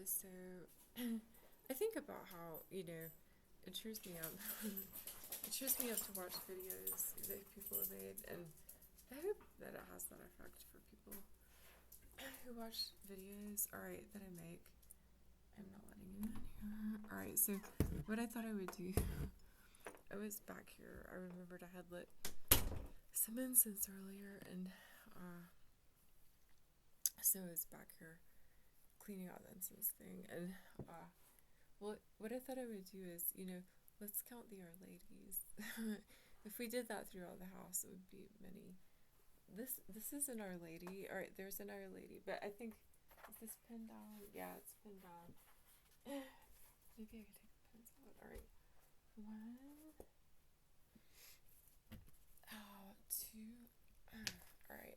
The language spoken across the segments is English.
So I think about how, it cheers me up. It cheers me up to watch videos that people have made, and I hope that it has that effect for people who watch videos, alright, that I make. I'm not letting you in here. Alright, so what I thought I would do, I was back here. I remembered I had lit some incense earlier, and so I was back here cleaning out the incense thing, and well, what I thought I would do is, let's count the Our Ladies. If we did that throughout the house, it would be many. This is an Our Lady. All right, there's an Our Lady, but I think, is this pinned down? Yeah, it's pinned down. Maybe I could take the pins out. All right, 1, 2. All right.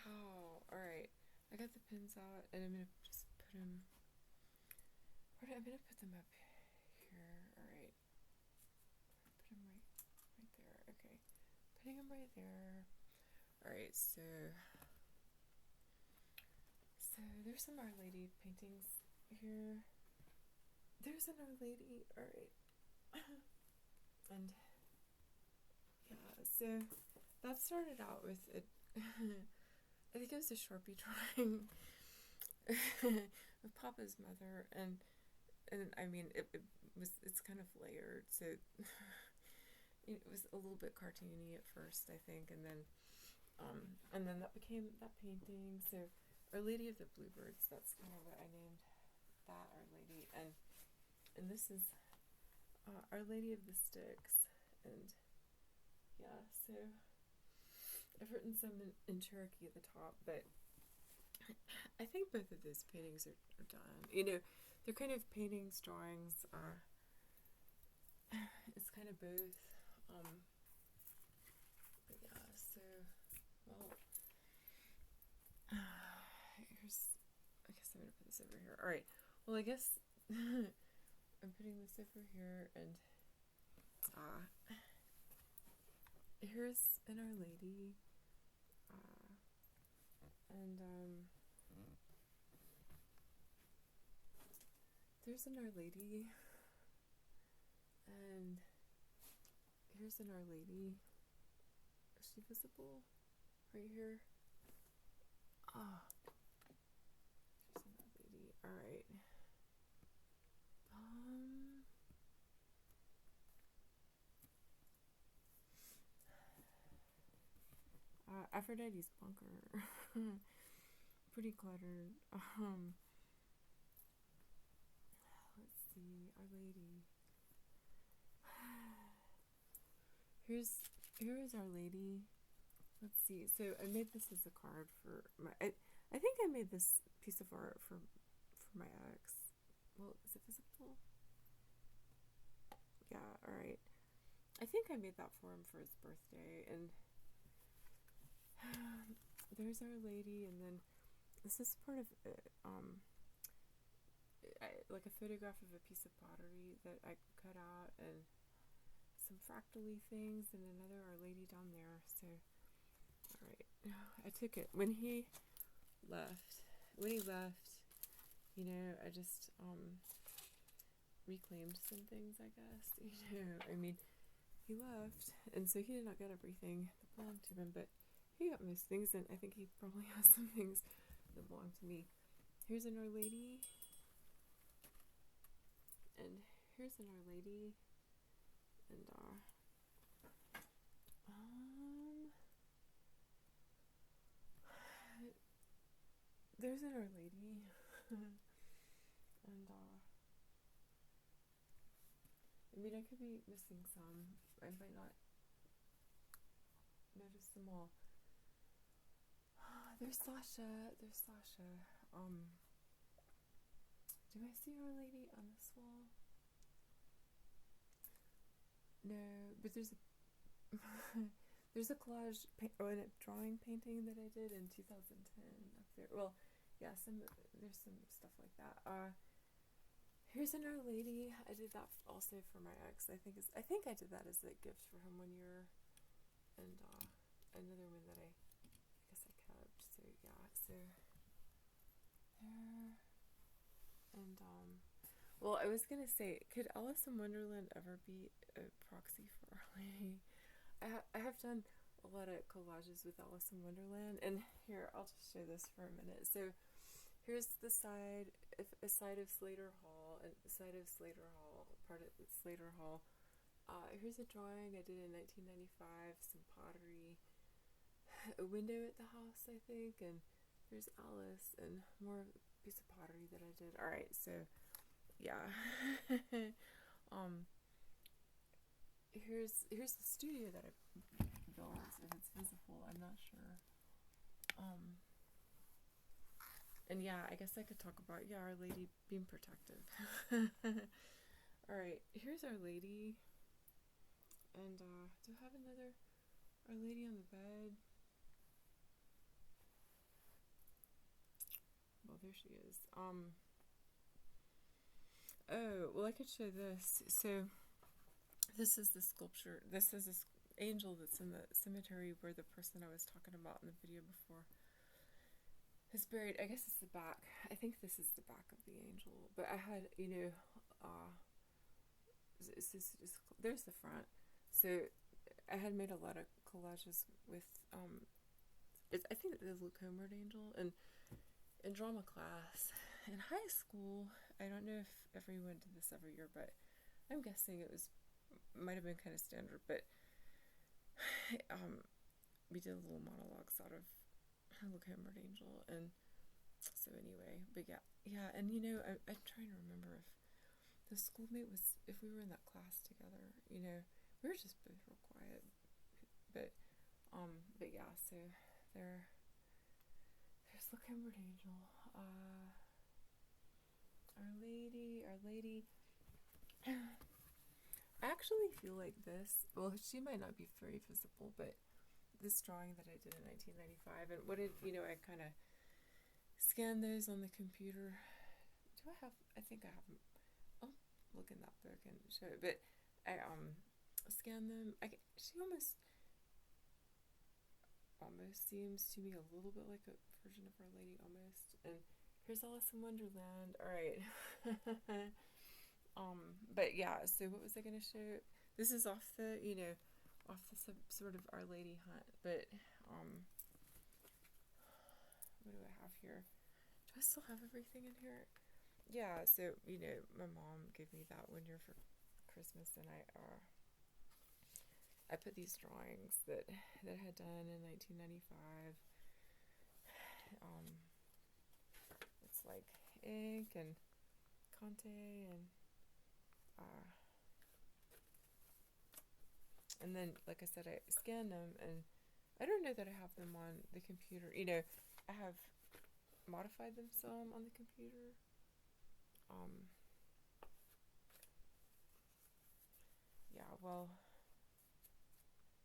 Oh, all right. I got the pins out, and I'm gonna just put them. I'm gonna put them up here. All right. Put them right there. Okay. Putting them right there. All right. So there's some Our Lady paintings here. There's an Our Lady. All right. And yeah. So that started out with it. I think it was a Sharpie drawing of Papa's mother, and I mean it's kind of layered, so it was a little bit cartoony at first, I think, and then that became that painting. So Our Lady of the Bluebirds, that's kind of what I named that, Our Lady, and this is Our Lady of the Sticks, and yeah, so I've written some in Cherokee at the top, but I think both of those paintings are done. They're kind of paintings, drawings. It's kind of both. But yeah, so, well, here's, I guess I'm going to put this over here. All right, well, I guess I'm putting this over here, and here's an Our Lady, and there's an Our Lady, and here's an Our Lady. Is she visible? Right here. Here's an Our Lady. Alright. Aphrodite's bunker. Pretty cluttered. Let's see, Our Lady. Here's Our Lady. Let's see. So I made this as a card for my. I think I made this piece of art for my ex. Well, is it visible? Yeah. All right. I think I made that for him for his birthday, and there's Our Lady, and then this is part of like a photograph of a piece of pottery that I cut out, and some fractally things, and another Our Lady down there. So, all right, I took it when he left. I just reclaimed some things, I guess. I mean, he left, and so he did not get everything that belonged to him, but he got most things, and I think he probably has some things that belong to me. Here's an Our Lady, and here's an Our Lady, and there's an Our Lady, and I mean, I could be missing some. I might not notice them all. There's Sasha. Do I see Our Lady on this wall? No, but there's a collage or a drawing painting that I did in 2010 up there. Well, yeah, there's some stuff like that. Here's an Our Lady. I did that also for my ex. I think I did that as a gift for him one year, and another one that I guess I kept. So yeah, so there. And, well, I was gonna say, could Alice in Wonderland ever be a proxy for Our Lady? I have done a lot of collages with Alice in Wonderland, and here, I'll just show this for a minute. So, here's the side, a side of Slater Hall, and the side of Slater Hall, part of Slater Hall. Here's a drawing I did in 1995, some pottery, a window at the house, I think, and there's Alice, and more piece of pottery that I did. Alright, so, yeah. Here's the studio that I built, if it's visible, I'm not sure. And yeah, I guess I could talk about, Our Lady being protective. Alright, here's Our Lady. And, do I have another Our Lady on the bed? Well, there she is. Oh, well, I could show this. So, this is the sculpture. This is this angel that's in the cemetery where the person I was talking about in the video before is buried. I guess it's the back. I think this is the back of the angel. But I had, there's the front. So I had made a lot of collages with, I think the Luke Homeward Angel, and in drama class in high school. I don't know if everyone did this every year, but I'm guessing might have been kind of standard. But we did little monologues out of Luke Homeward Angel, and so anyway, but yeah, and I'm trying to remember if the schoolmate was, if we were in that class together, we were just both real quiet, but yeah, so there's Luke Homeward Angel, Our Lady. I actually feel like this, well, she might not be very visible, but this drawing that I did in 1995, and I kind of scanned those on the computer. I think I have them. I'll look in that book and show it, but I scanned them. She almost seems to me a little bit like a version of Our Lady, almost. And here's Alice in Wonderland. All right. But yeah, so what was I going to show? This is off the sort of Our Lady hunt, but what do I have here? Do I still have everything in here? Yeah, so my mom gave me that one year for Christmas, and I put these drawings that I had done in 1995. It's like ink and Conte and then, like I said, I scanned them, and I don't know that I have them on the computer. I have modified them some on the computer. Yeah, well,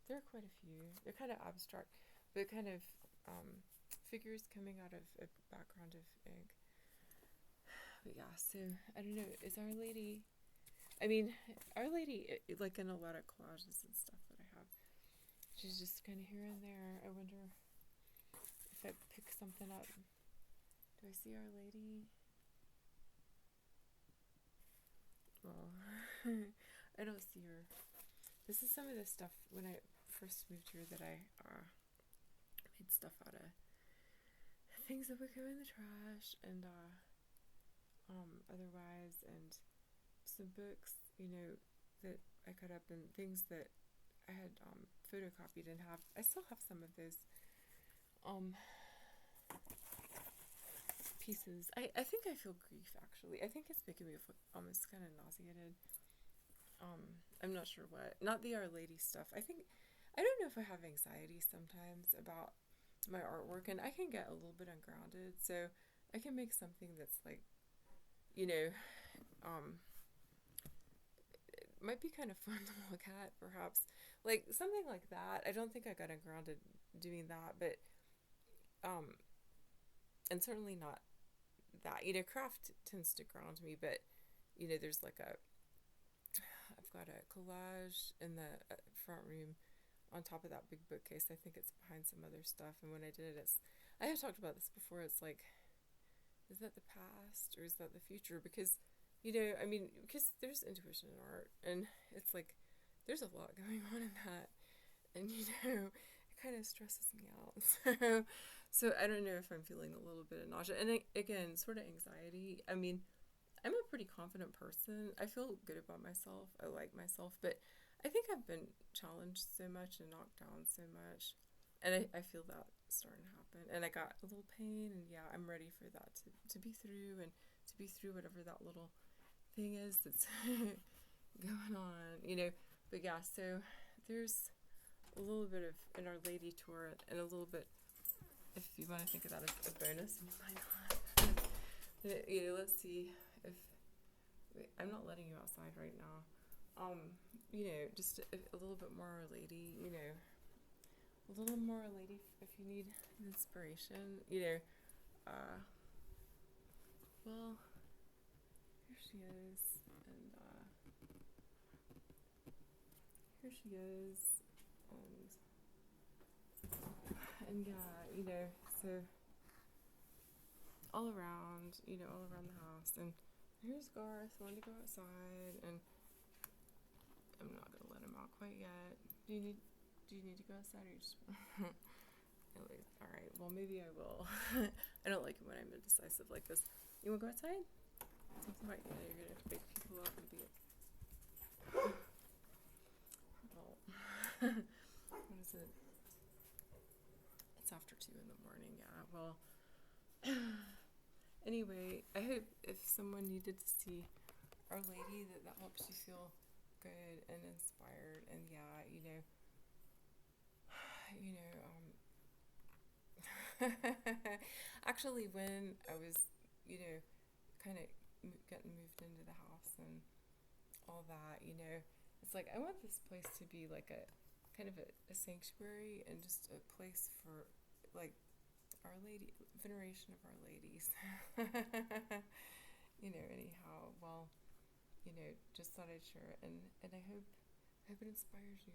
there are quite a few. They're kind of abstract, but kind of figures coming out of a background of ink. But yeah, so I don't know. Is Our Lady? I mean, Our Lady, like in a lot of collages and stuff that I have, she's just kind of here and there. I wonder if I pick something up. Do I see Our Lady? Well, I don't see her. This is some of the stuff when I first moved here that I made stuff out of things that would go in the trash, and otherwise, and some books, that I cut up, and things that I had photocopied and have. I still have some of those pieces. I think I feel grief, actually. I think it's making me almost kind of nauseated. I'm not sure what. Not the Our Lady stuff. I don't know if I have anxiety sometimes about my artwork, and I can get a little bit ungrounded, so I can make something that's like, it might be kind of fun to look at, perhaps. Like, something like that. I don't think I got ungrounded doing that, but, and certainly not that. Craft tends to ground me, but, there's like I've got a collage in the front room on top of that big bookcase. I think it's behind some other stuff, and when I did it, I have talked about this before, it's like is that the past or is that the future? Because, you know, I mean, because there's intuition in art, and it's like there's a lot going on in that, and you know, it kind of stresses me out. So I don't know if I'm feeling a little bit of nausea, and again, sort of anxiety. I mean, I'm a pretty confident person. I feel good about myself. I like myself, but I think I've been challenged so much and knocked down so much, and I feel that starting to happen. And I got a little pain, and yeah, I'm ready for that to be through, and to be through whatever that little thing is that's going on, you know. But yeah, so there's a little bit of an Our Lady tour, and a little bit, if you want to think of that as a bonus, and you might not. You know, let's see if I'm not letting you outside right now. You know, just a little bit more Our Lady, you know, a little more Our Lady if you need inspiration, you know. Well, here she is, and here she is, and yeah, you know, so all around, you know, all around the house, and here's Garth wanting to go outside, and I'm not gonna let him out quite yet. Do you need to go outside, or you just anyways, all right, well, maybe I will. I don't like it when I'm indecisive like this. You want to go outside? Something about, you know, you're gonna have to wake people up and be like, well, what is it? It's after 2 in the morning. Yeah, well, anyway, I hope if someone needed to see Our Lady, that helps you feel good and inspired. And yeah, you know, you know, actually, when I was, you know, kind of getting moved into the house and all that, you know, it's like I want this place to be like a kind of a sanctuary, and just a place for like Our Lady, veneration of Our Ladies. You know, anyhow, well, you know, just thought I'd share it, and I hope it inspires you.